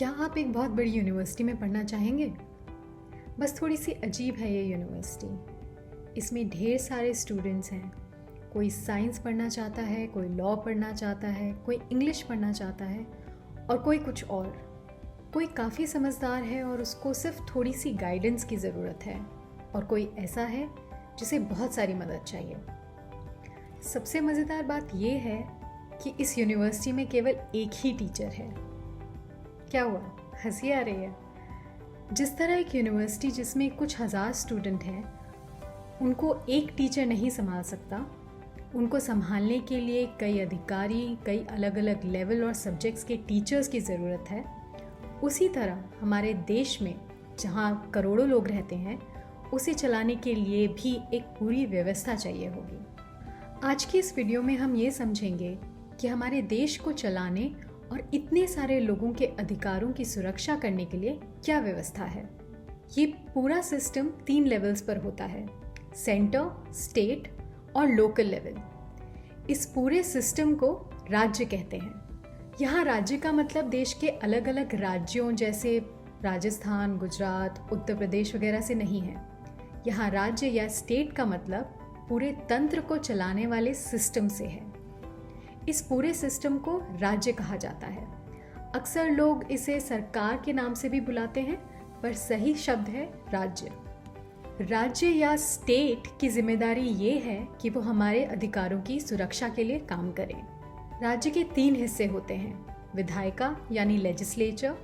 क्या आप एक बहुत बड़ी यूनिवर्सिटी में पढ़ना चाहेंगे? बस थोड़ी सी अजीब है ये यूनिवर्सिटी। इसमें ढेर सारे स्टूडेंट्स हैं। कोई साइंस पढ़ना चाहता है, कोई लॉ पढ़ना चाहता है, कोई इंग्लिश पढ़ना चाहता है और कोई कुछ और। कोई काफ़ी समझदार है और उसको सिर्फ थोड़ी सी गाइडेंस की ज़रूरत है, और कोई ऐसा है जिसे बहुत सारी मदद चाहिए। सबसे मज़ेदार बात ये है कि इस यूनिवर्सिटी में केवल एक ही टीचर है। क्या हुआ, हंसी आ रही है? जिस तरह एक यूनिवर्सिटी जिसमें कुछ हज़ार स्टूडेंट हैं, उनको एक टीचर नहीं संभाल सकता, उनको संभालने के लिए कई अधिकारी, कई अलग अलग लेवल और सब्जेक्ट्स के टीचर्स की ज़रूरत है, उसी तरह हमारे देश में जहाँ करोड़ों लोग रहते हैं, उसे चलाने के लिए भी एक पूरी व्यवस्था चाहिए होगी। आज की इस वीडियो में हम ये समझेंगे कि हमारे देश को चलाने और इतने सारे लोगों के अधिकारों की सुरक्षा करने के लिए क्या व्यवस्था है। ये पूरा सिस्टम 3 लेवल्स पर होता है: सेंटर, स्टेट और लोकल लेवल। इस पूरे सिस्टम को राज्य कहते हैं। यहाँ राज्य का मतलब देश के अलग अलग राज्यों जैसे राजस्थान, गुजरात, उत्तर प्रदेश वगैरह से नहीं है। यहाँ राज्य या स्टेट का मतलब पूरे तंत्र को चलाने वाले सिस्टम से है। इस पूरे सिस्टम को राज्य कहा जाता है। अक्सर लोग इसे सरकार के नाम से भी बुलाते हैं, पर सही शब्द है राज्य। राज्य या स्टेट की जिम्मेदारी ये है कि वो हमारे अधिकारों की सुरक्षा के लिए काम करें। राज्य के 3 हिस्से होते हैं: विधायिका यानी लेजिस्लेचर,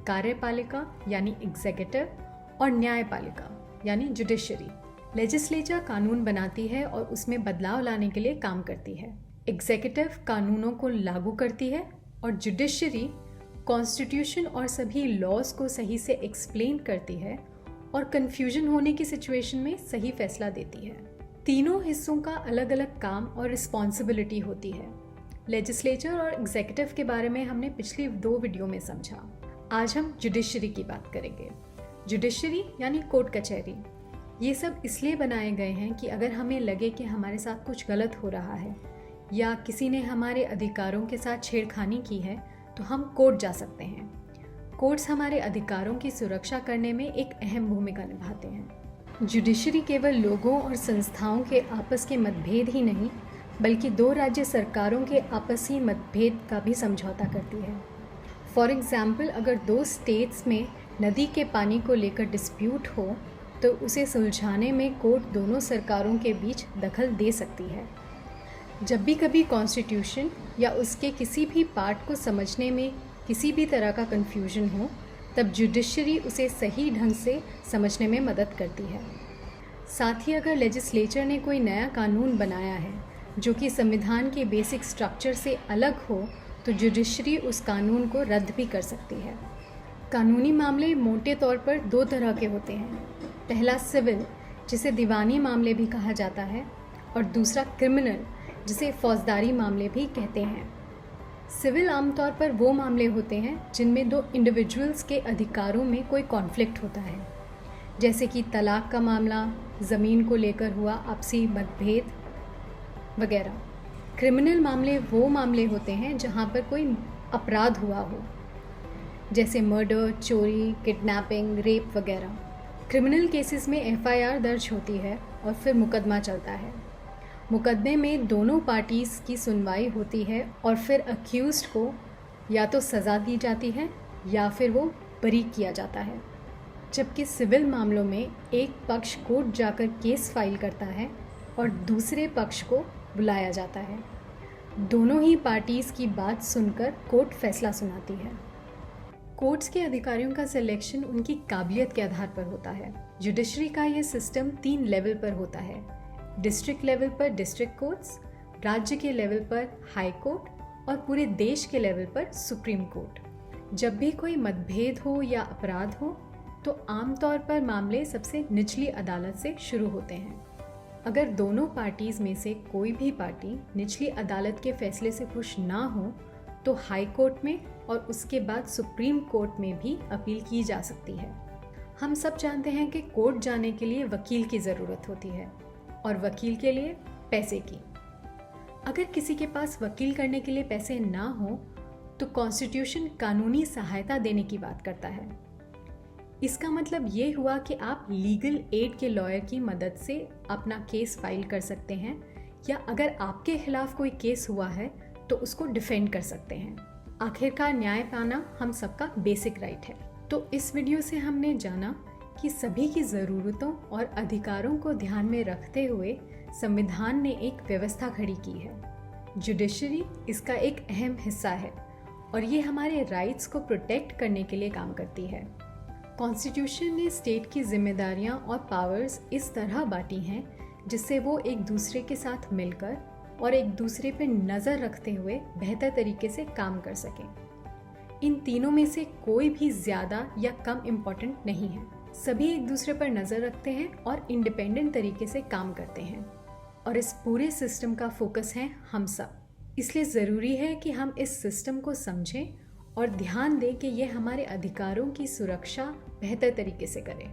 कार्यपालिका यानी एग्जीक्यूटिव और न्यायपालिका यानी जुडिशरी। लेजिस्लेचर कानून बनाती है और उसमें बदलाव लाने के लिए काम करती है। एग्जीक्यूटिव कानूनों को लागू करती है और जुडिशरी कॉन्स्टिट्यूशन और सभी लॉज को सही से एक्सप्लेन करती है और कन्फ्यूजन होने की सिचुएशन में सही फैसला देती है। तीनों हिस्सों का अलग अलग काम और रिस्पॉन्सिबिलिटी होती है। लेजिस्लेचर और एग्जीक्यूटिव के बारे में हमने पिछली 2 वीडियो में समझा। आज हम जुडिशरी की बात करेंगे। जुडिशरी यानी कोर्ट कचहरी। ये सब इसलिए बनाए गए हैं कि अगर हमें लगे कि हमारे साथ कुछ गलत हो रहा है या किसी ने हमारे अधिकारों के साथ छेड़खानी की है, तो हम कोर्ट जा सकते हैं। कोर्ट्स हमारे अधिकारों की सुरक्षा करने में एक अहम भूमिका निभाते हैं। जुडिशरी केवल लोगों और संस्थाओं के आपस के मतभेद ही नहीं, बल्कि 2 राज्य सरकारों के आपसी मतभेद का भी समझौता करती है। फॉर एग्जाम्पल, अगर 2 स्टेट्स में नदी के पानी को लेकर डिस्प्यूट हो, तो उसे सुलझाने में कोर्ट दोनों सरकारों के बीच दखल दे सकती है। जब भी कभी कॉन्स्टिट्यूशन या उसके किसी भी पार्ट को समझने में किसी भी तरह का कन्फ्यूजन हो, तब जुडिशरी उसे सही ढंग से समझने में मदद करती है। साथ ही अगर लेजिस्लेचर ने कोई नया कानून बनाया है जो कि संविधान के बेसिक स्ट्रक्चर से अलग हो, तो जुडिशरी उस कानून को रद्द भी कर सकती है। कानूनी मामले मोटे तौर पर 2 तरह के होते हैं। पहला सिविल, जिसे दीवानी मामले भी कहा जाता है, और दूसरा क्रिमिनल, जिसे फौजदारी मामले भी कहते हैं। सिविल आमतौर पर वो मामले होते हैं जिनमें 2 इंडिविजुअल्स के अधिकारों में कोई कॉन्फ्लिक्ट होता है, जैसे कि तलाक का मामला, ज़मीन को लेकर हुआ आपसी मतभेद वगैरह। क्रिमिनल मामले वो मामले होते हैं जहाँ पर कोई अपराध हुआ हो, जैसे मर्डर, चोरी, किडनैपिंग, रेप वगैरह। क्रिमिनल केसेस में एफआईआर दर्ज होती है और फिर मुकदमा चलता है। मुकदमे में दोनों पार्टीज़ की सुनवाई होती है और फिर अक्यूज्ड को या तो सज़ा दी जाती है या फिर वो बरी किया जाता है। जबकि सिविल मामलों में एक पक्ष कोर्ट जाकर केस फाइल करता है और दूसरे पक्ष को बुलाया जाता है। दोनों ही पार्टीज़ की बात सुनकर कोर्ट फैसला सुनाती है। कोर्ट्स के अधिकारियों का सिलेक्शन उनकी काबिलियत के आधार पर होता है। जुडिशरी का ये सिस्टम 3 लेवल पर होता है: डिस्ट्रिक्ट लेवल पर डिस्ट्रिक्ट कोर्ट्स, राज्य के लेवल पर हाई कोर्ट और पूरे देश के लेवल पर सुप्रीम कोर्ट। जब भी कोई मतभेद हो या अपराध हो, तो आमतौर पर मामले सबसे निचली अदालत से शुरू होते हैं। अगर दोनों पार्टीज़ में से कोई भी पार्टी निचली अदालत के फैसले से खुश ना हो, तो हाई कोर्ट में और उसके बाद सुप्रीम कोर्ट में भी अपील की जा सकती है। हम सब जानते हैं कि कोर्ट जाने के लिए वकील की ज़रूरत होती है, और वकील के लिए पैसे की। अगर किसी के पास वकील करने के लिए पैसे ना हो, तो कॉन्स्टिट्यूशन कानूनी सहायता देने की बात करता है। इसका मतलब ये हुआ कि आप लीगल एड के लॉयर की मदद से अपना केस फाइल कर सकते हैं, या अगर आपके खिलाफ कोई केस हुआ है तो उसको डिफेंड कर सकते हैं। आखिरकार न्याय पाना हम सबका बेसिक राइट है। तो इस वीडियो से हमने जाना कि सभी की ज़रूरतों और अधिकारों को ध्यान में रखते हुए संविधान ने एक व्यवस्था खड़ी की है। जुडिशरी इसका एक अहम हिस्सा है और ये हमारे राइट्स को प्रोटेक्ट करने के लिए काम करती है। कॉन्स्टिट्यूशन ने स्टेट की जिम्मेदारियां और पावर्स इस तरह बांटी हैं जिससे वो एक दूसरे के साथ मिलकर और एक दूसरे पर नज़र रखते हुए बेहतर तरीके से काम कर सकें। इन तीनों में से कोई भी ज़्यादा या कम इम्पॉर्टेंट नहीं है। सभी एक दूसरे पर नज़र रखते हैं और इंडिपेंडेंट तरीके से काम करते हैं, और इस पूरे सिस्टम का फोकस है हम सब। इसलिए ज़रूरी है कि हम इस सिस्टम को समझें और ध्यान दें कि ये हमारे अधिकारों की सुरक्षा बेहतर तरीके से करे।